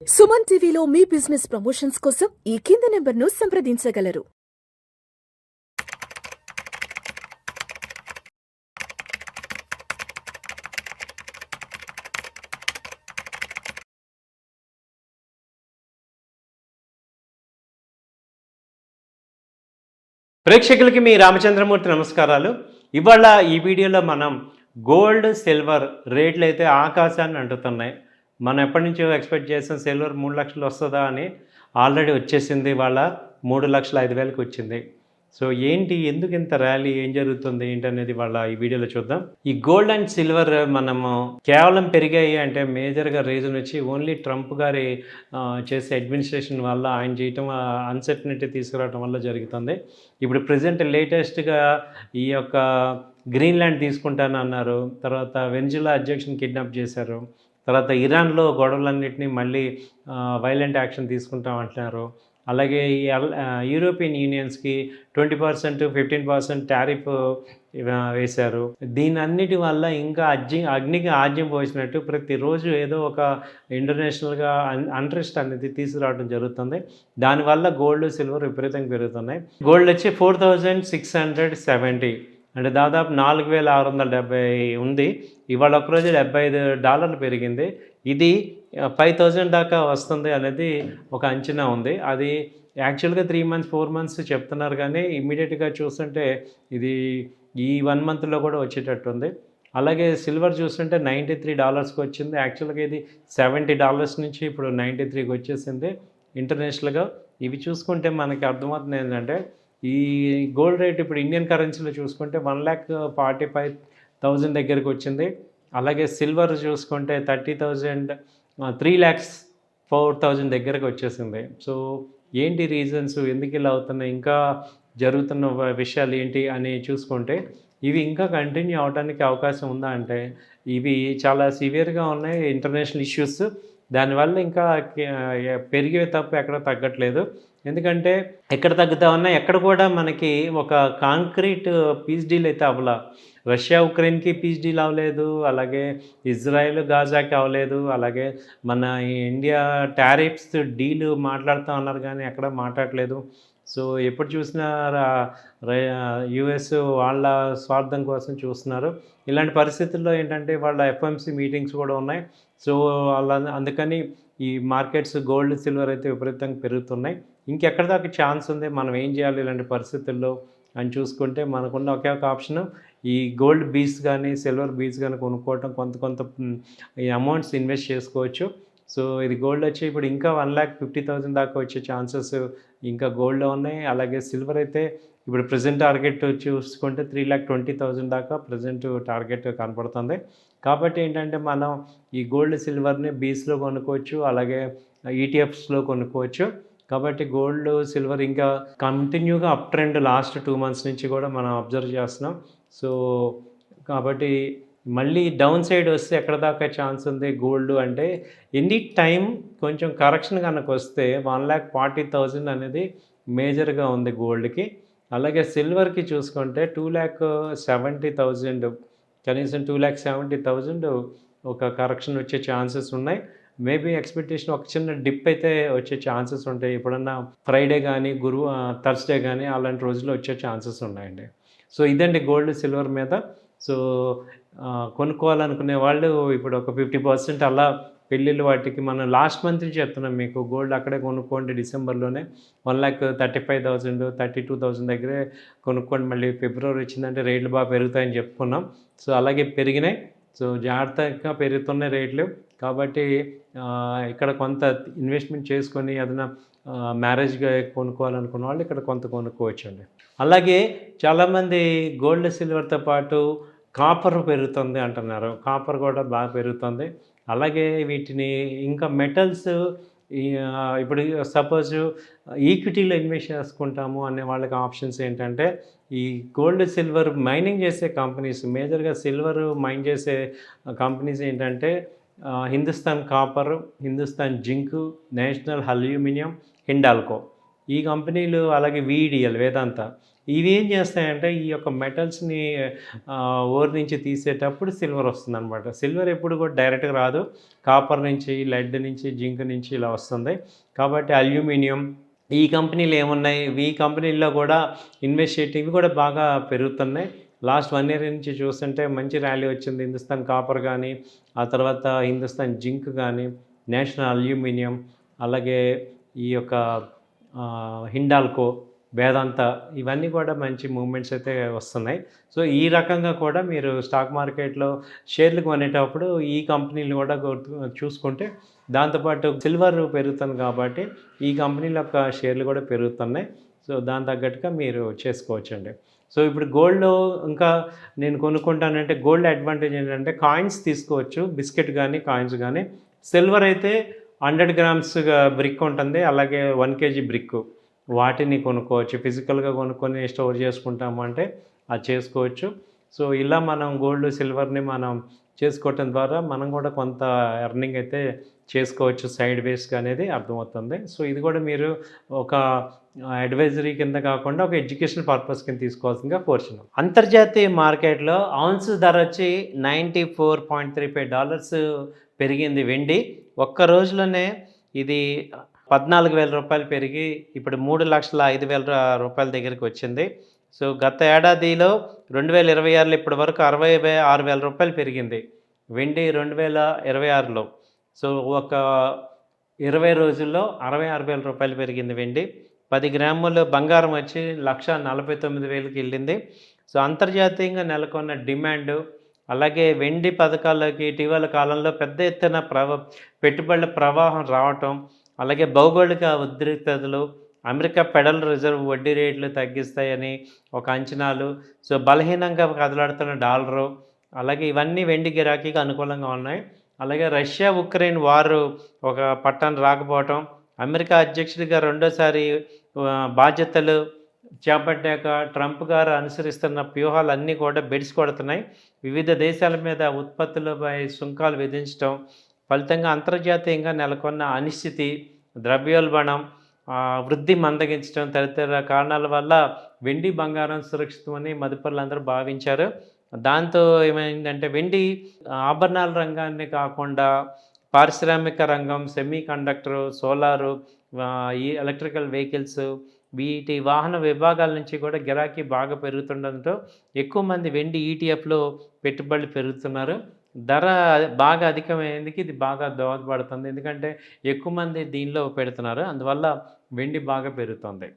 సుమన్ టీవీలో మీ business promotions కోసం ఈ కింది నెంబర్ను సంప్రదించగలరు. ప్రేక్షకులకి మీ రామచంద్రమూర్తి నమస్కారాలు. ఇవాళ ఈ వీడియోలో మనం గోల్డ్ సిల్వర్ రేట్లు అయితే ఆకాశాన్ని అంటుతున్నాయి. మనం ఎప్పటి నుంచో ఎక్స్పెక్ట్ చేసాం సిల్వర్ 3 లక్షలు వస్తుందా అని. ఆల్రెడీ వచ్చేసింది. ఇవాళ 3,05,000కి వచ్చింది. సో ఏంటి, ఎందుకు ఇంత ర్యాలీ, ఏం జరుగుతుంది ఏంటనేది వాళ్ళ ఈ వీడియోలో చూద్దాం. ఈ గోల్డ్ అండ్ సిల్వర్ మనము కేవలం పెరిగాయి అంటే మేజర్గా రీజన్ వచ్చి ఓన్లీ ట్రంప్ గారి చేసే అడ్మినిస్ట్రేషన్ వల్ల, ఆయన చేయటం అన్సర్టనిటీ తీసుకురావడం వల్ల జరుగుతుంది. ఇప్పుడు ప్రజెంట్ లేటెస్ట్గా ఈ యొక్క గ్రీన్లాండ్ తీసుకుంటానన్నారు. తర్వాత వెనిజులా అధ్యక్షుని కిడ్నాప్ చేశారు. తర్వాత ఇరాన్లో గొడవలన్నింటినీ మళ్ళీ వైలెంట్ యాక్షన్ తీసుకుంటామంటున్నారు. అలాగే ఈ యూరోపియన్ యూనియన్స్కి 20%, 15% టారిఫ్ వేశారు. దీని అన్నిటి వల్ల ఇంకా అగ్నికి ఆజ్యం పోసినట్టు ప్రతిరోజు ఏదో ఒక ఇంటర్నేషనల్గా అంట్రెస్ట్ అనేది తీసుకురావడం జరుగుతుంది. దానివల్ల గోల్డ్ సిల్వర్ విపరీతంగా పెరుగుతున్నాయి. గోల్డ్ వచ్చి 4,670 అంటే దాదాపు 4,670 ఉంది. ఇవాళ ఒకరోజు $75 పెరిగింది. ఇది 5,000 దాకా వస్తుంది అనేది ఒక అంచనా ఉంది. అది యాక్చువల్గా 3 months 4 months చెప్తున్నారు, కానీ ఇమ్మీడియట్గా చూస్తుంటే ఇది ఈ 1 monthలో కూడా వచ్చేటట్టు ఉంది. అలాగే సిల్వర్ చూస్తుంటే $93కి వచ్చింది. యాక్చువల్గా ఇది $70 నుంచి ఇప్పుడు 93కి వచ్చేసింది ఇంటర్నేషనల్గా. ఇవి చూసుకుంటే మనకి అర్థమవుతుంది ఏంటంటే, ఈ గోల్డ్ రేట్ ఇప్పుడు ఇండియన్ కరెన్సీలో చూసుకుంటే 1,45,000 దగ్గరికి వచ్చింది. అలాగే సిల్వర్ చూసుకుంటే 30,000, 3,04,000 దగ్గరకు వచ్చేసింది. సో ఏంటి రీజన్స్, ఎందుకు ఇలా అవుతున్నాయి, ఇంకా జరుగుతున్న విషయాలు ఏంటి అని చూసుకుంటే ఇవి ఇంకా కంటిన్యూ అవడానికి అవకాశం ఉందా అంటే, ఇవి చాలా సివియర్గా ఉన్నాయి ఇంటర్నేషనల్ ఇష్యూస్. దానివల్ల ఇంకా పెరిగే తప్ప ఎక్కడ తగ్గట్లేదు. ఎందుకంటే ఎక్కడ తగ్గుతా ఉన్నా ఎక్కడ కూడా మనకి ఒక కాంక్రీట్ పీస్ డీల్ అయితే అవ్వలా. రష్యా ఉక్రెయిన్కి పీస్ డీల్ అవ్వలేదు, అలాగే ఇజ్రాయెల్ గాజాకి అవ్వలేదు, అలాగే మన ఇండియా టారిఫ్స్ డీల్ మాట్లాడుతూ ఉన్నారు కానీ ఎక్కడ మాట్లాడలేదు. సో ఎప్పుడు చూసినా యుఎస్ వాళ్ళ స్వార్థం కోసం చూస్తున్నారు. ఇలాంటి పరిస్థితుల్లో ఏంటంటే వాళ్ళ ఎఫ్ఎంసీ మీటింగ్స్ కూడా ఉన్నాయి. సో అందుకని ఈ మార్కెట్స్ గోల్డ్ సిల్వర్ అయితే విపరీతంగా పెరుగుతున్నాయి. ఇంకెక్కడ దాకా ఛాన్స్ ఉంది, మనం ఏం చేయాలి ఇలాంటి పరిస్థితుల్లో అని చూసుకుంటే మనకున్న ఒకే ఒక ఆప్షను ఈ గోల్డ్ బీస్ కానీ సిల్వర్ బీస్ కానీ కొనుక్కోవటం, కొంత ఈ అమౌంట్స్ ఇన్వెస్ట్ చేసుకోవచ్చు. సో ఇది గోల్డ్ వచ్చి ఇప్పుడు ఇంకా 1,50,000 దాకా వచ్చే ఛాన్సెస్ ఇంకా గోల్డ్లో ఉన్నాయి. అలాగే సిల్వర్ అయితే ఇప్పుడు ప్రజెంట్ టార్గెట్ చూసుకుంటే 3,20,000 దాకా ప్రజెంట్ టార్గెట్ కనపడుతుంది. కాబట్టి ఏంటంటే మనం ఈ గోల్డ్ సిల్వర్ని బీస్లో కొనుక్కోవచ్చు, అలాగే ఈటీఎఫ్స్లో కొనుక్కోవచ్చు. కాబట్టి గోల్డ్ సిల్వర్ ఇంకా కంటిన్యూగా అప్ ట్రెండ్ లాస్ట్ 2 months నుంచి కూడా మనం అబ్జర్వ్ చేస్తున్నాం. సో కాబట్టి మళ్ళీ డౌన్ సైడ్ వస్తే ఎక్కడ దాకా ఛాన్స్ ఉంది గోల్డ్ అంటే, ఎనీ టైం కొంచెం కరెక్షన్ కనుక వస్తే 1,40,000 అనేది మేజర్గా ఉంది గోల్డ్కి. అలాగే సిల్వర్కి చూసుకుంటే 2,70,000, కనీసం 2,70,000 ఒక కరెక్షన్ వచ్చే ఛాన్సెస్ ఉన్నాయి. మేబీ ఎక్స్పెక్టేషన్ ఒక చిన్న డిప్ అయితే వచ్చే ఛాన్సెస్ ఉంటాయి. ఎప్పుడన్నా ఫ్రైడే కానీ థర్స్డే కానీ అలాంటి రోజుల్లో వచ్చే ఛాన్సెస్ ఉన్నాయండి. సో ఇదండి గోల్డ్ సిల్వర్ మీద. సో కొనుక్కోవాలనుకునే వాళ్ళు ఇప్పుడు ఒక 50% అలా పెళ్ళిళ్ళు వాటికి మనం లాస్ట్ మంత్ నుంచి చెప్తున్నాం మీకు, గోల్డ్ అక్కడే కొనుక్కోండి. డిసెంబర్లోనే 1,35,000, 32,000 దగ్గరే కొనుక్కోండి. మళ్ళీ ఫిబ్రవరి వచ్చిందంటే రేట్లు బాగా పెరుగుతాయని చెప్పుకున్నాం. సో అలాగే పెరిగినాయి. సో జాగ్రత్తగా పెరుగుతున్న రేట్లు. కాబట్టి ఇక్కడ కొంత ఇన్వెస్ట్మెంట్ చేసుకొని ఏదైనా మ్యారేజ్గా కొనుక్కోవాలనుకున్న వాళ్ళు ఇక్కడ కొంత కొనుక్కోవచ్చండి. అలాగే చాలామంది గోల్డ్ సిల్వర్తో పాటు కాపర్ పెరుగుతుంది అంటున్నారు. కాపర్ కూడా బాగా పెరుగుతుంది. అలాగే వీటిని ఇంకా మెటల్స్ ఇప్పుడు సపోజ్ ఈక్విటీలో ఇన్వెస్ట్ చేసుకుంటాము అనే వాళ్ళకి ఆప్షన్స్ ఏంటంటే, ఈ గోల్డ్ సిల్వర్ మైనింగ్ చేసే కంపెనీస్, మేజర్గా సిల్వర్ మైన్ చేసే కంపెనీస్ ఏంటంటే Hindustan copper, Hindustan zinc, national aluminium, Hindalco ఈ కంపెనీలు, అలాగే వీడిఎల్ వేదాంత ఇవి ఏం చేస్తాయంటే ఈ యొక్క మెటల్స్ని ఓర్ నుంచి తీసేటప్పుడు సిల్వర్ వస్తుందన్నమాట. సిల్వర్ ఎప్పుడు కూడా డైరెక్ట్గా రాదు, కాపర్ నుంచి, లెడ్ నుంచి, జింక్ నుంచి ఇలా వస్తుంది. కాబట్టి అల్యూమినియం ఈ కంపెనీలు ఏమున్నాయి, ఈ కంపెనీల్లో కూడా ఇన్వెస్ట్ చేయటం ఇవి కూడా బాగా పెరుగుతున్నాయి. లాస్ట్ 1 ఇయర్ నుంచి చూస్తుంటే మంచి ర్యాలీ వచ్చింది. హిందుస్థాన్ కాపర్ కానీ, ఆ తర్వాత హిందుస్థాన్ జింక్ కానీ, నేషనల్ అల్యూమినియం, అలాగే ఈ యొక్క హిండాల్కో, వేదాంత ఇవన్నీ కూడా మంచి మూవ్మెంట్స్ అయితే వస్తున్నాయి. సో ఈ రకంగా కూడా మీరు స్టాక్ మార్కెట్లో షేర్లు కొనేటప్పుడు ఈ కంపెనీలు కూడా చూసుకుంటే, దాంతోపాటు సిల్వర్ పెరుగుతుంది కాబట్టి ఈ కంపెనీల యొక్క షేర్లు కూడా పెరుగుతున్నాయి. సో దాని తగ్గట్టుగా మీరు చేసుకోవచ్చండి. సో ఇప్పుడు గోల్డ్లో ఇంకా నేను కొనుక్కుంటానంటే గోల్డ్ అడ్వాంటేజ్ ఏంటంటే కాయిన్స్ తీసుకోవచ్చు, బిస్కెట్ కానీ కాయిన్స్ కానీ. సిల్వర్ అయితే 100 గ్రామ్స్ బ్రిక్ ఉంటుంది, అలాగే 1 కేజీ బ్రిక్, వాటిని కొనుక్కోవచ్చు. ఫిజికల్గా కొనుక్కొని స్టోర్ చేసుకుంటాము అంటే అది చేసుకోవచ్చు. సో ఇలా మనం గోల్డ్ సిల్వర్ని మనం చేసుకోవటం ద్వారా మనం కూడా కొంత ఎర్నింగ్ అయితే చేసుకోవచ్చు సైడ్ వేస్గా అనేది అర్థమవుతుంది. సో ఇది కూడా మీరు ఒక అడ్వైజరీ కింద కాకుండా ఒక ఎడ్యుకేషన్ పర్పస్ కింద తీసుకోవాల్సిందిగా కోరుచున్నాం. అంతర్జాతీయ మార్కెట్లో ఔన్స్ ధర వచ్చి $94.35 పెరిగింది వెండి. ఒక్క రోజులోనే ఇది 14,000 రూపాయలు పెరిగి ఇప్పుడు 3,05,000 దగ్గరికి వచ్చింది. సో గత ఏడాదిలో 2026లో ఇప్పటి వరకు 66,000 రూపాయలు పెరిగింది వెండి 2026లో. సో ఒక 20 రోజుల్లో 66,000 రూపాయలు పెరిగింది వెండి. 10 గ్రాముల బంగారం వచ్చి 1,49,000కి వెళ్ళింది. సో అంతర్జాతీయంగా నెలకొన్న డిమాండ్, అలాగే వెండి పథకాల్లోకి ఇటీవల కాలంలో పెద్ద ఎత్తున పెట్టుబడుల ప్రవాహం రావటం, అలాగే భౌగోళిక ఉద్రిక్తతలు, అమెరికా ఫెడరల్ రిజర్వ్ వడ్డీ రేట్లు తగ్గిస్తాయని ఒక అంచనాలు, సో బలహీనంగా కదలాడుతున్న డాలరు, అలాగే ఇవన్నీ వెండి గిరాకీకి అనుకూలంగా ఉన్నాయి. అలాగే రష్యా ఉక్రెయిన్ వారు ఒక పట్టాన్ని రాకపోవటం, అమెరికా అధ్యక్షుడిగా రెండోసారి బాధ్యతలు చేపట్టాక ట్రంప్ గారు అనుసరిస్తున్న వ్యూహాలన్నీ కూడా బెడిసి కొడుతున్నాయి. వివిధ దేశాల మీద ఉత్పత్తులపై సుంకాలు విధించడం ఫలితంగా అంతర్జాతీయంగా నెలకొన్న అనిశ్చితి, ద్రవ్యోల్బణం, వృద్ధి మందగించడం తదితర కారణాల వల్ల వెండి బంగారం సురక్షితమని మదుపరులందరూ భావించారు. దాంతో ఏమైందంటే వెండి ఆభరణాల రంగాన్ని కాకుండా పారిశ్రామిక రంగం, సెమీ కండక్టరు, సోలారు, ఈ ఎలక్ట్రికల్ వెహికల్స్, వీటి వాహన విభాగాల నుంచి కూడా గిరాకీ బాగా పెరుగుతుండడంతో ఎక్కువ మంది వెండి ఈటీఎఫ్లో పెట్టుబడులు పెరుగుతున్నారు. ధర బాగా అధికమైనందుకు ఇది బాగా దోహదపడుతుంది, ఎందుకంటే ఎక్కువ మంది దీనిలో పెడుతున్నారు, అందువల్ల వెండి బాగా పెరుగుతుంది.